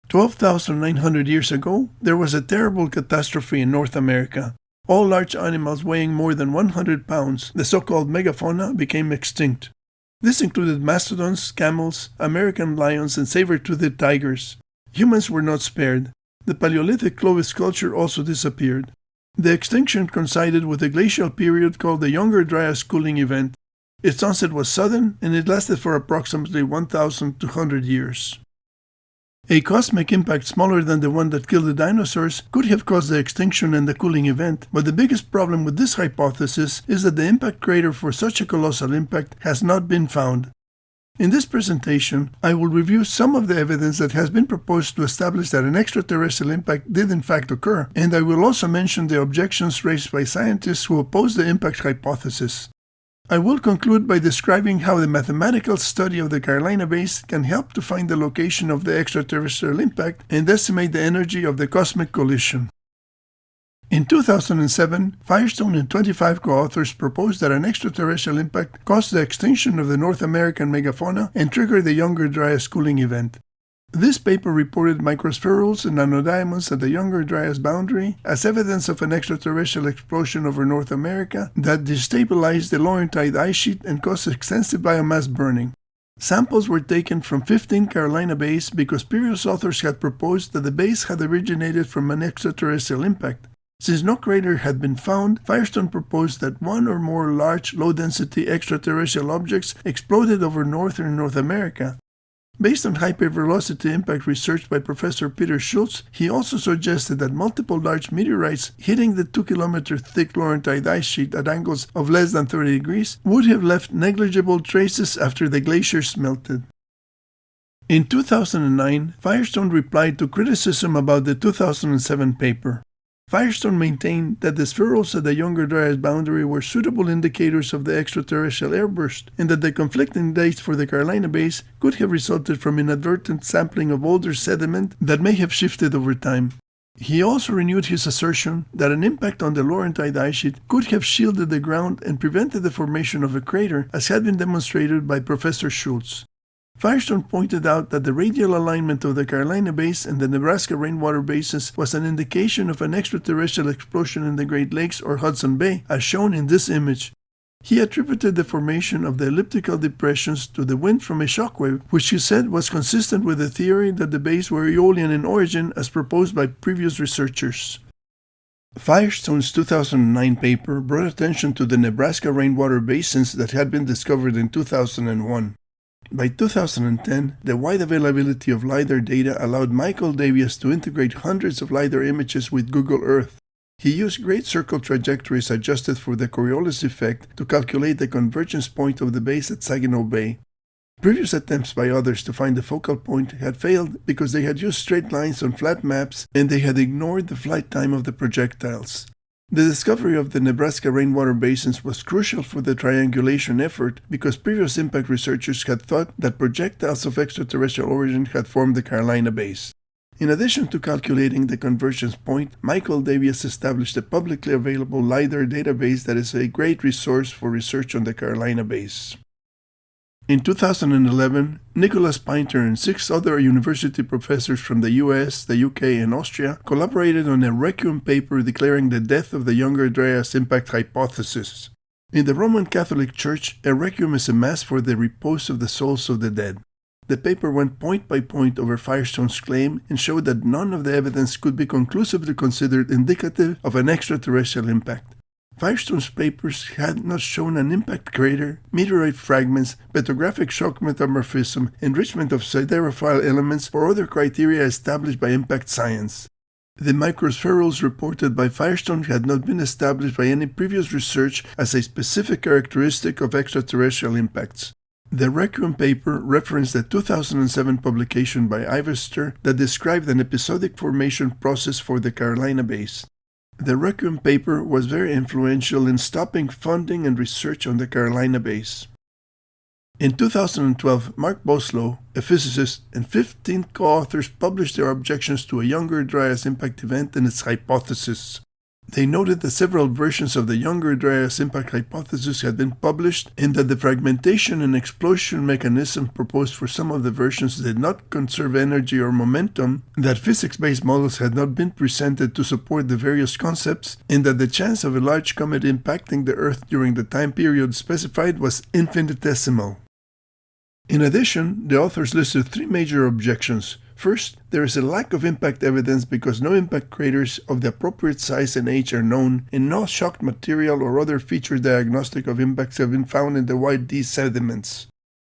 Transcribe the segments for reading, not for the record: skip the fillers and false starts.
12,900 years ago, there was a terrible catastrophe in North America. All large animals weighing more than 100 pounds, the so-called megafauna, became extinct. This included mastodons, camels, American lions, and saber-toothed tigers. Humans were not spared. The Paleolithic Clovis culture also disappeared. The extinction coincided with a glacial period called the Younger Dryas cooling event. Its onset was sudden, and it lasted for approximately 1,200 years. A cosmic impact smaller than the one that killed the dinosaurs could have caused the extinction and the cooling event, but the biggest problem with this hypothesis is that the impact crater for such a colossal impact has not been found. In this presentation, I will review some of the evidence that has been proposed to establish that an extraterrestrial impact did in fact occur, and I will also mention the objections raised by scientists who oppose the impact hypothesis. I will conclude by describing how the mathematical study of the Carolina Bays can help to find the location of the extraterrestrial impact and estimate the energy of the cosmic collision. In 2007, Firestone and 25 co-authors proposed that an extraterrestrial impact caused the extinction of the North American megafauna and triggered the Younger Dryas cooling event. This paper reported microspherules and nanodiamonds at the Younger Dryas boundary as evidence of an extraterrestrial explosion over North America that destabilized the Laurentide ice sheet and caused extensive biomass burning. Samples were taken from 15 Carolina bays because previous authors had proposed that the bays had originated from an extraterrestrial impact. Since no crater had been found, Firestone proposed that one or more large, low-density extraterrestrial objects exploded over northern North America. Based on hypervelocity impact research by Professor Peter Schultz, he also suggested that multiple large meteorites hitting the 2-kilometer thick Laurentide ice sheet at angles of less than 30 degrees would have left negligible traces after the glaciers melted. In 2009, Firestone replied to criticism about the 2007 paper. Firestone maintained that the spherules at the Younger Dryas boundary were suitable indicators of the extraterrestrial airburst, and that the conflicting dates for the Carolina Bays could have resulted from inadvertent sampling of older sediment that may have shifted over time. He also renewed his assertion that an impact on the Laurentide ice sheet could have shielded the ground and prevented the formation of a crater, as had been demonstrated by Professor Schultz. Firestone pointed out that the radial alignment of the Carolina Bays and the Nebraska rainwater basins was an indication of an extraterrestrial explosion in the Great Lakes or Hudson Bay, as shown in this image. He attributed the formation of the elliptical depressions to the wind from a shockwave, which he said was consistent with the theory that the bays were Aeolian in origin as proposed by previous researchers. Firestone's 2009 paper brought attention to the Nebraska rainwater basins that had been discovered in 2001. By 2010, the wide availability of LiDAR data allowed Michael Davies to integrate hundreds of LiDAR images with Google Earth. He used great circle trajectories adjusted for the Coriolis effect to calculate the convergence point of the bays at Saginaw Bay. Previous attempts by others to find the focal point had failed because they had used straight lines on flat maps and they had ignored the flight time of the projectiles. The discovery of the Nebraska rainwater basins was crucial for the triangulation effort because previous impact researchers had thought that projectiles of extraterrestrial origin had formed the Carolina Bays. In addition to calculating the convergence point, Michael Davies established a publicly available LiDAR database that is a great resource for research on the Carolina Bays. In 2011, Nicholas Painter and 6 other university professors from the US, the UK, and Austria collaborated on a Requiem paper declaring the death of the Younger Dryas impact hypothesis. In the Roman Catholic Church, a Requiem is a mass for the repose of the souls of the dead. The paper went point by point over Firestone's claim and showed that none of the evidence could be conclusively considered indicative of an extraterrestrial impact. Firestone's papers had not shown an impact crater, meteorite fragments, petrographic shock metamorphism, enrichment of siderophile elements, or other criteria established by impact science. The microspherules reported by Firestone had not been established by any previous research as a specific characteristic of extraterrestrial impacts. The Requiem paper referenced the 2007 publication by Ivester that described an episodic formation process for the Carolina Bays. The Requiem paper was very influential in stopping funding and research on the Carolina Bays. In 2012, Mark Boslow, a physicist, and 15 co-authors published their objections to a Younger Dryas impact event and its hypothesis. They noted that several versions of the Younger Dryas impact hypothesis had been published and that the fragmentation and explosion mechanism proposed for some of the versions did not conserve energy or momentum, that physics-based models had not been presented to support the various concepts, and that the chance of a large comet impacting the Earth during the time period specified was infinitesimal. In addition, the authors listed three major objections. First, there is a lack of impact evidence because no impact craters of the appropriate size and age are known, and no shocked material or other feature diagnostic of impacts have been found in the YD sediments.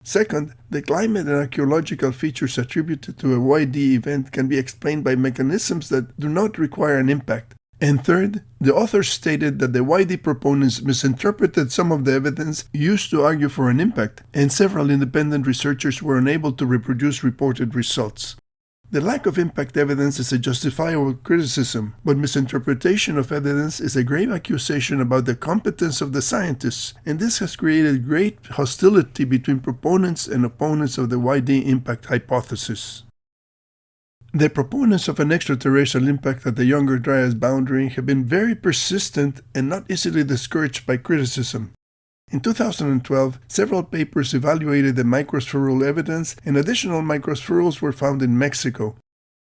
Second, the climate and archaeological features attributed to a YD event can be explained by mechanisms that do not require an impact. And third, the authors stated that the YD proponents misinterpreted some of the evidence used to argue for an impact, and several independent researchers were unable to reproduce reported results. The lack of impact evidence is a justifiable criticism, but misinterpretation of evidence is a grave accusation about the competence of the scientists, and this has created great hostility between proponents and opponents of the YD impact hypothesis. The proponents of an extraterrestrial impact at the Younger Dryas boundary have been very persistent and not easily discouraged by criticism. In 2012, several papers evaluated the microspheral evidence, and additional microspherals were found in Mexico.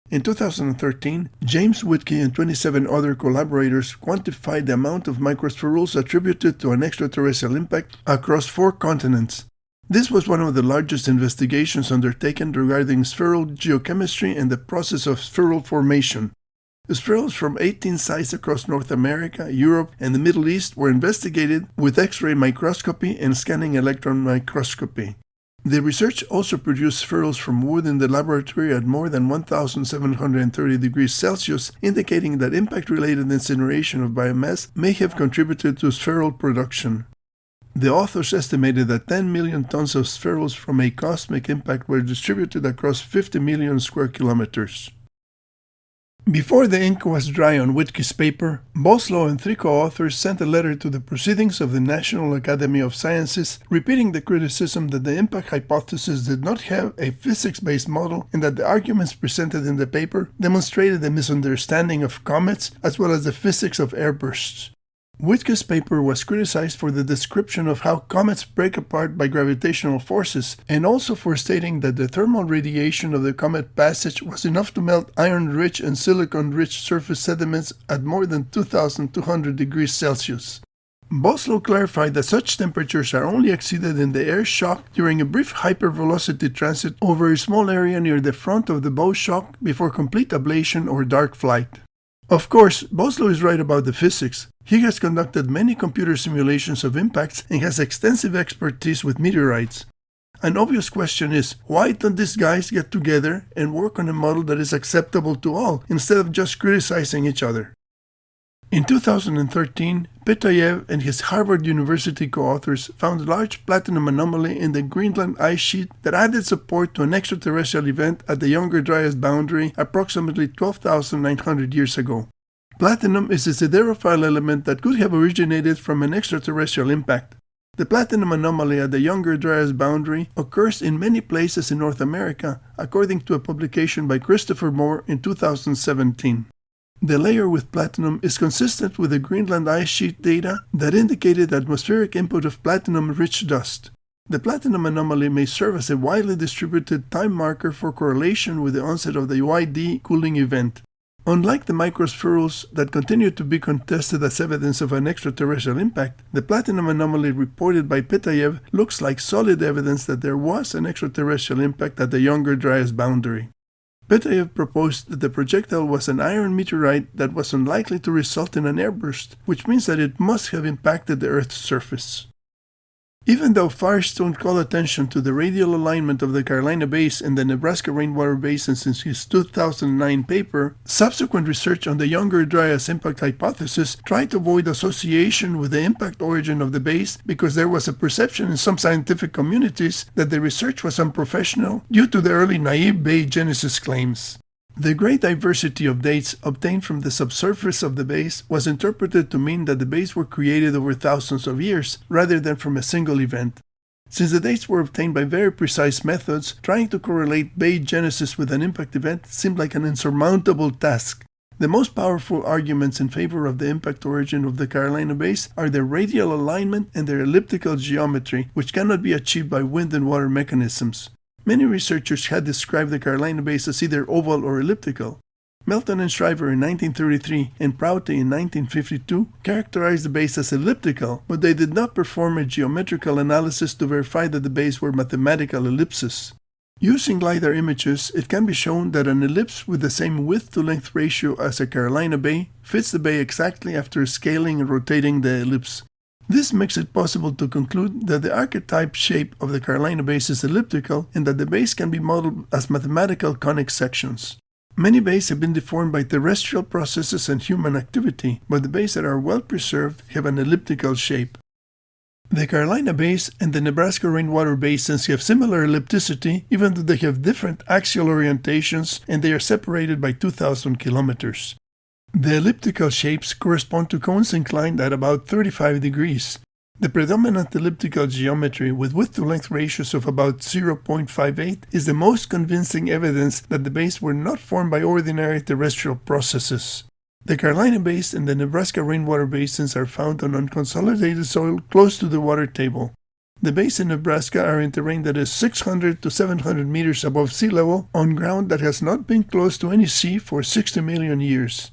In 2013, James Whitkey and 27 other collaborators quantified the amount of microspherals attributed to an extraterrestrial impact across 4 continents. This was one of the largest investigations undertaken regarding spheral geochemistry and the process of spheral formation. Spherals from 18 sites across North America, Europe, and the Middle East were investigated with X-ray microscopy and scanning electron microscopy. The research also produced spherals from wood in the laboratory at more than 1,730 degrees Celsius, indicating that impact-related incineration of biomass may have contributed to spheral production. The authors estimated that 10 million tons of spherals from a cosmic impact were distributed across 50 million square kilometers. Before the ink was dry on Whitkey's paper, Boslow and 3 co-authors sent a letter to the Proceedings of the National Academy of Sciences, repeating the criticism that the impact hypothesis did not have a physics-based model and that the arguments presented in the paper demonstrated a misunderstanding of comets as well as the physics of airbursts. Whitkey's paper was criticized for the description of how comets break apart by gravitational forces, and also for stating that the thermal radiation of the comet passage was enough to melt iron-rich and silicon-rich surface sediments at more than 2,200 degrees Celsius. Boslow clarified that such temperatures are only exceeded in the air shock during a brief hypervelocity transit over a small area near the front of the bow shock before complete ablation or dark flight. Of course, Boslow is right about the physics. He has conducted many computer simulations of impacts and has extensive expertise with meteorites. An obvious question is, why don't these guys get together and work on a model that is acceptable to all, instead of just criticizing each other? In 2013, Petayev and his Harvard University co-authors found a large platinum anomaly in the Greenland ice sheet that added support to an extraterrestrial event at the Younger Dryas boundary approximately 12,900 years ago. Platinum is a siderophile element that could have originated from an extraterrestrial impact. The platinum anomaly at the Younger Dryas boundary occurs in many places in North America, according to a publication by Christopher Moore in 2017. The layer with platinum is consistent with the Greenland ice sheet data that indicated atmospheric input of platinum-rich dust. The platinum anomaly may serve as a widely distributed time marker for correlation with the onset of the YD cooling event. Unlike the microspherals that continue to be contested as evidence of an extraterrestrial impact, the platinum anomaly reported by Petayev looks like solid evidence that there was an extraterrestrial impact at the Younger Dryas boundary. Petayev proposed that the projectile was an iron meteorite that was unlikely to result in an airburst, which means that it must have impacted the Earth's surface. Even though Firestone called attention to the radial alignment of the Carolina Bays and the Nebraska rainwater basins in his 2009 paper, subsequent research on the Younger Dryas impact hypothesis tried to avoid association with the impact origin of the bays because there was a perception in some scientific communities that the research was unprofessional due to the early naive bay genesis claims. The great diversity of dates obtained from the subsurface of the bays was interpreted to mean that the bays were created over thousands of years, rather than from a single event. Since the dates were obtained by very precise methods, trying to correlate bay genesis with an impact event seemed like an insurmountable task. The most powerful arguments in favor of the impact origin of the Carolina Bays are their radial alignment and their elliptical geometry, which cannot be achieved by wind and water mechanisms. Many researchers had described the Carolina Bays as either oval or elliptical. Melton and Shriver in 1933 and Prouty in 1952 characterized the bays as elliptical, but they did not perform a geometrical analysis to verify that the bays were mathematical ellipses. Using LiDAR images, it can be shown that an ellipse with the same width-to-length ratio as a Carolina Bay fits the bay exactly after scaling and rotating the ellipse. This makes it possible to conclude that the archetype shape of the Carolina Bays is elliptical and that the bays can be modeled as mathematical conic sections. Many bays have been deformed by terrestrial processes and human activity, but the bays that are well preserved have an elliptical shape. The Carolina Bays and the Nebraska rainwater basins have similar ellipticity, even though they have different axial orientations and they are separated by 2,000 kilometers. The elliptical shapes correspond to cones inclined at about 35 degrees. The predominant elliptical geometry with width-to-length ratios of about 0.58 is the most convincing evidence that the bays were not formed by ordinary terrestrial processes. The Carolina Bays and the Nebraska rainwater basins are found on unconsolidated soil close to the water table. The bays in Nebraska are in terrain that is 600 to 700 meters above sea level on ground that has not been close to any sea for 60 million years.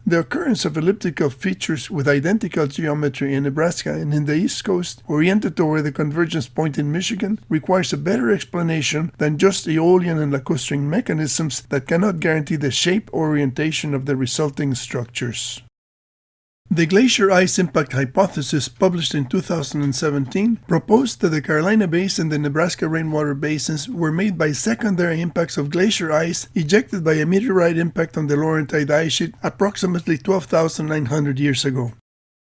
The occurrence of elliptical features with identical geometry in Nebraska and in the East Coast, oriented toward the convergence point in Michigan, requires a better explanation than just aeolian and lacustrine mechanisms that cannot guarantee the shape or orientation of the resulting structures. The glacier ice impact hypothesis, published in 2017, proposed that the Carolina Bays and the Nebraska rainwater basins were made by secondary impacts of glacier ice ejected by a meteorite impact on the Laurentide ice sheet approximately 12,900 years ago.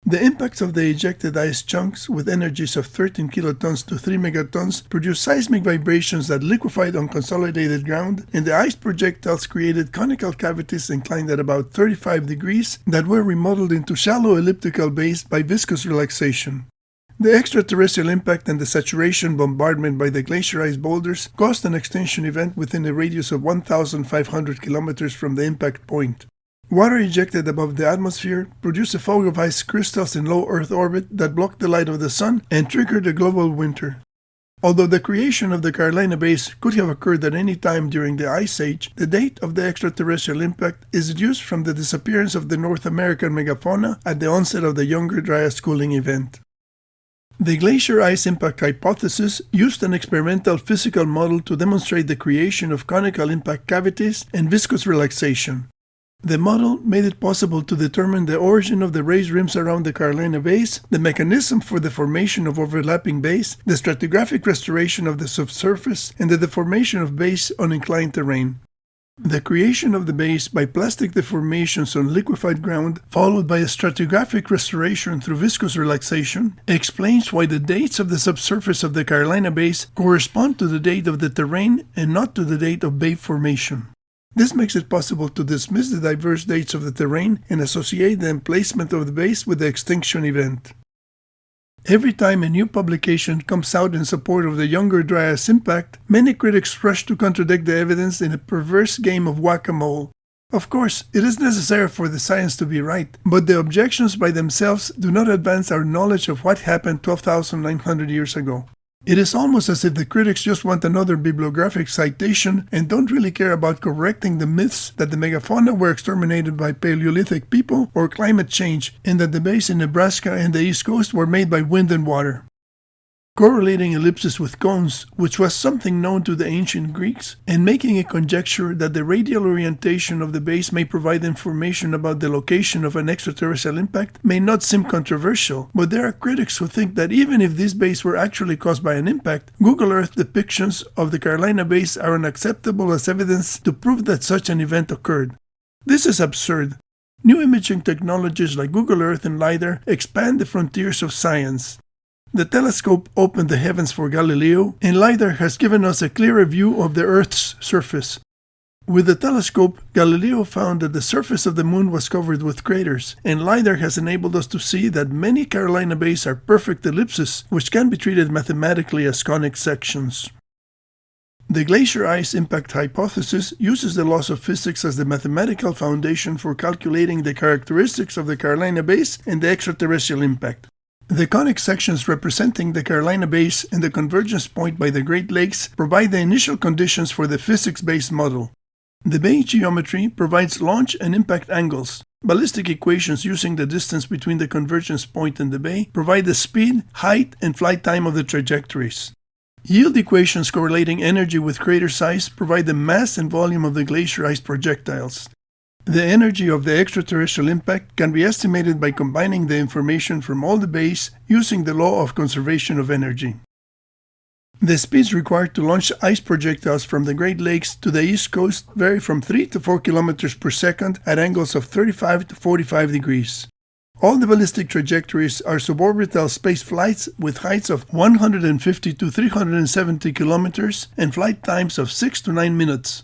The impacts of the ejected ice chunks with energies of 13 kilotons to 3 megatons produced seismic vibrations that liquefied on consolidated ground, and the ice projectiles created conical cavities inclined at about 35 degrees that were remodeled into shallow elliptical bays by viscous relaxation. The extraterrestrial impact and the saturation bombardment by the glacier ice boulders caused an extinction event within a radius of 1,500 kilometers from the impact point. Water ejected above the atmosphere produced a fog of ice crystals in low Earth orbit that blocked the light of the sun and triggered a global winter. Although the creation of the Carolina Bays could have occurred at any time during the Ice Age, the date of the extraterrestrial impact is deduced from the disappearance of the North American megafauna at the onset of the Younger Dryas cooling event. The glacier ice impact hypothesis used an experimental physical model to demonstrate the creation of conical impact cavities and viscous relaxation. The model made it possible to determine the origin of the raised rims around the Carolina Bays, the mechanism for the formation of overlapping bays, the stratigraphic restoration of the subsurface, and the deformation of bays on inclined terrain. The creation of the bays by plastic deformations on liquefied ground, followed by a stratigraphic restoration through viscous relaxation, explains why the dates of the subsurface of the Carolina Bays correspond to the date of the terrain and not to the date of bay formation. This makes it possible to dismiss the diverse dates of the terrain and associate the emplacement of the bays with the extinction event. Every time a new publication comes out in support of the Younger Dryas impact, many critics rush to contradict the evidence in a perverse game of whack-a-mole. Of course, it is necessary for the science to be right, but the objections by themselves do not advance our knowledge of what happened 12,900 years ago. It is almost as if the critics just want another bibliographic citation and don't really care about correcting the myths that the megafauna were exterminated by Paleolithic people or climate change, and that the bays in Nebraska and the East Coast were made by wind and water. Correlating ellipses with cones, which was something known to the ancient Greeks, and making a conjecture that the radial orientation of the bays may provide information about the location of an extraterrestrial impact may not seem controversial, but there are critics who think that even if these bays were actually caused by an impact, Google Earth depictions of the Carolina Bays are unacceptable as evidence to prove that such an event occurred. This is absurd. New imaging technologies like Google Earth and LiDAR expand the frontiers of science. The telescope opened the heavens for Galileo, and LiDAR has given us a clearer view of the Earth's surface. With the telescope, Galileo found that the surface of the moon was covered with craters, and LiDAR has enabled us to see that many Carolina Bays are perfect ellipses, which can be treated mathematically as conic sections. The glacier ice impact hypothesis uses the laws of physics as the mathematical foundation for calculating the characteristics of the Carolina Bays and the extraterrestrial impact. The conic sections representing the Carolina Bays and the convergence point by the Great Lakes provide the initial conditions for the physics-based model. The bay geometry provides launch and impact angles. Ballistic equations using the distance between the convergence point and the bay provide the speed, height, and flight time of the trajectories. Yield equations correlating energy with crater size provide the mass and volume of the glacier ice projectiles. The energy of the extraterrestrial impact can be estimated by combining the information from all the bays using the law of conservation of energy. The speeds required to launch ice projectiles from the Great Lakes to the East Coast vary from 3 to 4 kilometers per second at angles of 35 to 45 degrees. All the ballistic trajectories are suborbital space flights with heights of 150 to 370 kilometers and flight times of 6 to 9 minutes.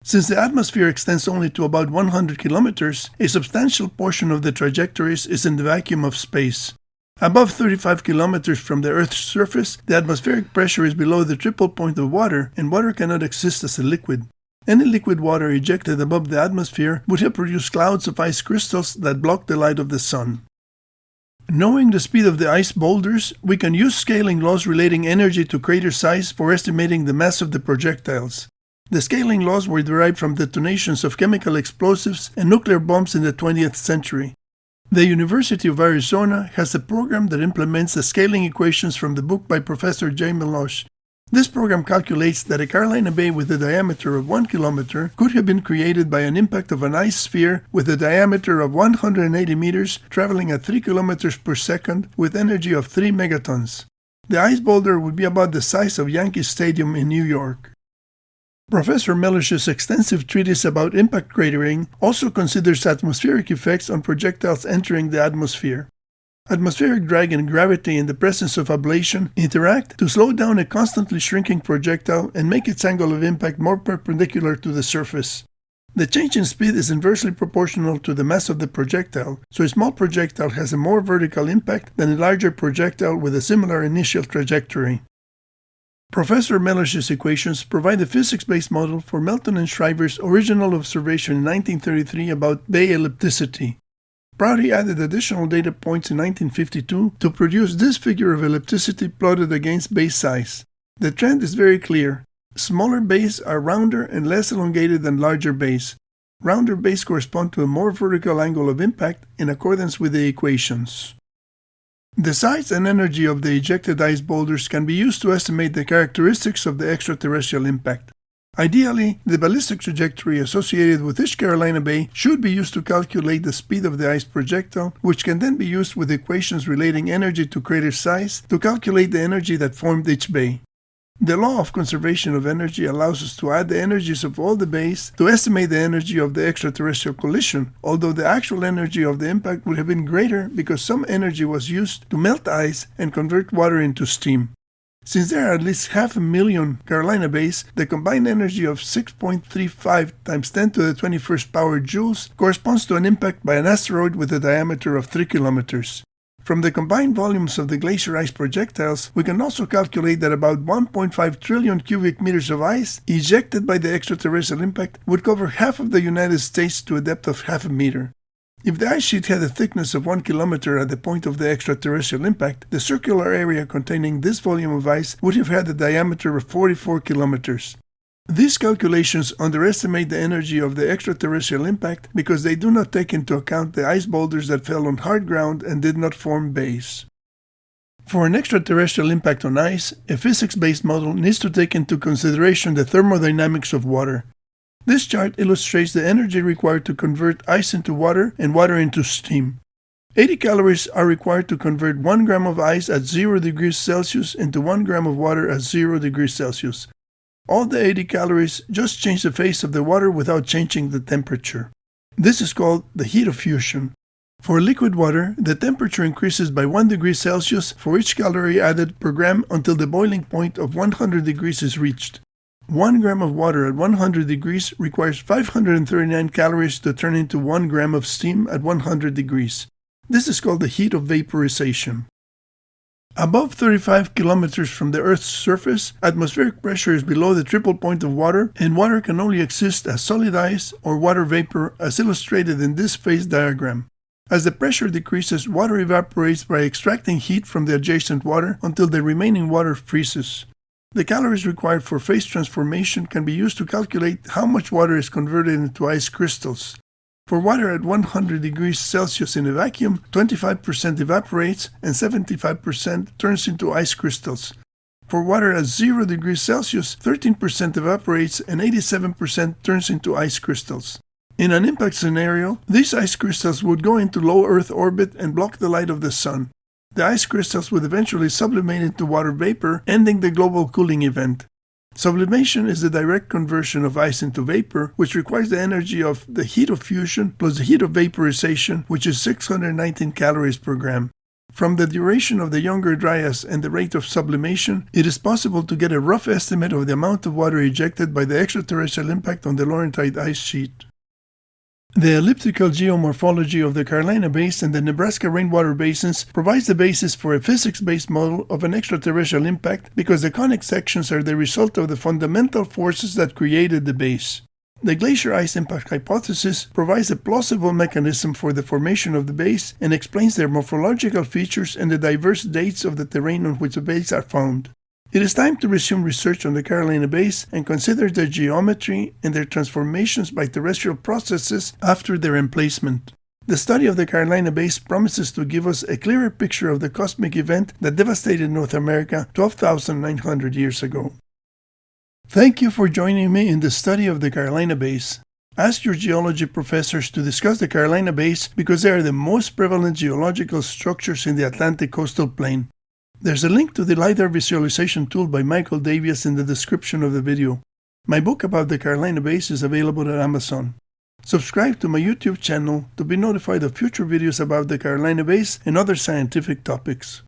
Since the atmosphere extends only to about 100 kilometers, a substantial portion of the trajectories is in the vacuum of space. Above 35 kilometers from the Earth's surface, the atmospheric pressure is below the triple point of water, and water cannot exist as a liquid. Any liquid water ejected above the atmosphere would have produced clouds of ice crystals that block the light of the sun. Knowing the speed of the ice boulders, we can use scaling laws relating energy to crater size for estimating the mass of the projectiles. The scaling laws were derived from detonations of chemical explosives and nuclear bombs in the 20th century. The University of Arizona has a program that implements the scaling equations from the book by Professor J. Meloche. This program calculates that a Carolina Bay with a diameter of 1 kilometer could have been created by an impact of an ice sphere with a diameter of 180 meters traveling at 3 kilometers per second with energy of 3 megatons. The ice boulder would be about the size of Yankee Stadium in New York. Professor Meloche's extensive treatise about impact cratering also considers atmospheric effects on projectiles entering the atmosphere. Atmospheric drag and gravity in the presence of ablation interact to slow down a constantly shrinking projectile and make its angle of impact more perpendicular to the surface. The change in speed is inversely proportional to the mass of the projectile, so a small projectile has a more vertical impact than a larger projectile with a similar initial trajectory. Professor Meloche's equations provide a physics-based model for Melton and Shriver's original observation in 1933 about bay ellipticity. Prouty added additional data points in 1952 to produce this figure of ellipticity plotted against bay size. The trend is very clear. Smaller bays are rounder and less elongated than larger bays. Rounder bays correspond to a more vertical angle of impact in accordance with the equations. The size and energy of the ejected ice boulders can be used to estimate the characteristics of the extraterrestrial impact. Ideally, the ballistic trajectory associated with each Carolina Bay should be used to calculate the speed of the ice projectile, which can then be used with equations relating energy to crater size to calculate the energy that formed each bay. The law of conservation of energy allows us to add the energies of all the bays to estimate the energy of the extraterrestrial collision, although the actual energy of the impact would have been greater because some energy was used to melt ice and convert water into steam. Since there are at least 500,000 Carolina Bays, the combined energy of 6.35 times 10 to the 21st power joules corresponds to an impact by an asteroid with a diameter of 3 kilometers. From the combined volumes of the glacier ice projectiles, we can also calculate that about 1.5 trillion cubic meters of ice ejected by the extraterrestrial impact would cover half of the United States to a depth of half a meter. If the ice sheet had a thickness of 1 kilometer at the point of the extraterrestrial impact, the circular area containing this volume of ice would have had a diameter of 44 kilometers. These calculations underestimate the energy of the extraterrestrial impact because they do not take into account the ice boulders that fell on hard ground and did not form bays. For an extraterrestrial impact on ice, a physics-based model needs to take into consideration the thermodynamics of water. This chart illustrates the energy required to convert ice into water and water into steam. 80 calories are required to convert 1 gram of ice at 0 degrees Celsius into 1 gram of water at 0 degrees Celsius. All the 80 calories just change the phase of the water without changing the temperature. This is called the heat of fusion. For liquid water, the temperature increases by 1 degree Celsius for each calorie added per gram until the boiling point of 100 degrees is reached. 1 gram of water at 100 degrees requires 539 calories to turn into 1 gram of steam at 100 degrees. This is called the heat of vaporization. Above 35 kilometers from the Earth's surface, atmospheric pressure is below the triple point of water, and water can only exist as solid ice or water vapor, as illustrated in this phase diagram. As the pressure decreases, water evaporates by extracting heat from the adjacent water until the remaining water freezes. The calories required for phase transformation can be used to calculate how much water is converted into ice crystals. For water at 100 degrees Celsius in a vacuum, 25% evaporates and 75% turns into ice crystals. For water at 0 degrees Celsius, 13% evaporates and 87% turns into ice crystals. In an impact scenario, these ice crystals would go into low Earth orbit and block the light of the sun. The ice crystals would eventually sublimate into water vapor, ending the global cooling event. Sublimation is the direct conversion of ice into vapor, which requires the energy of the heat of fusion plus the heat of vaporization, which is 619 calories per gram. From the duration of the Younger Dryas and the rate of sublimation, it is possible to get a rough estimate of the amount of water ejected by the extraterrestrial impact on the Laurentide ice sheet. The elliptical geomorphology of the Carolina Basin and the Nebraska rainwater basins provides the basis for a physics-based model of an extraterrestrial impact because the conic sections are the result of the fundamental forces that created the base. The glacier ice impact hypothesis provides a plausible mechanism for the formation of the base and explains their morphological features and the diverse dates of the terrain on which the bases are found. It is time to resume research on the Carolina Bays and consider their geometry and their transformations by terrestrial processes after their emplacement. The study of the Carolina Bays promises to give us a clearer picture of the cosmic event that devastated North America 12,900 years ago. Thank you for joining me in the study of the Carolina Bays. Ask your geology professors to discuss the Carolina Bays because they are the most prevalent geological structures in the Atlantic coastal plain. There's a link to the LiDAR visualization tool by Michael Davies in the description of the video. My book about the Carolina Bays is available at Amazon. Subscribe to my YouTube channel to be notified of future videos about the Carolina Bays and other scientific topics.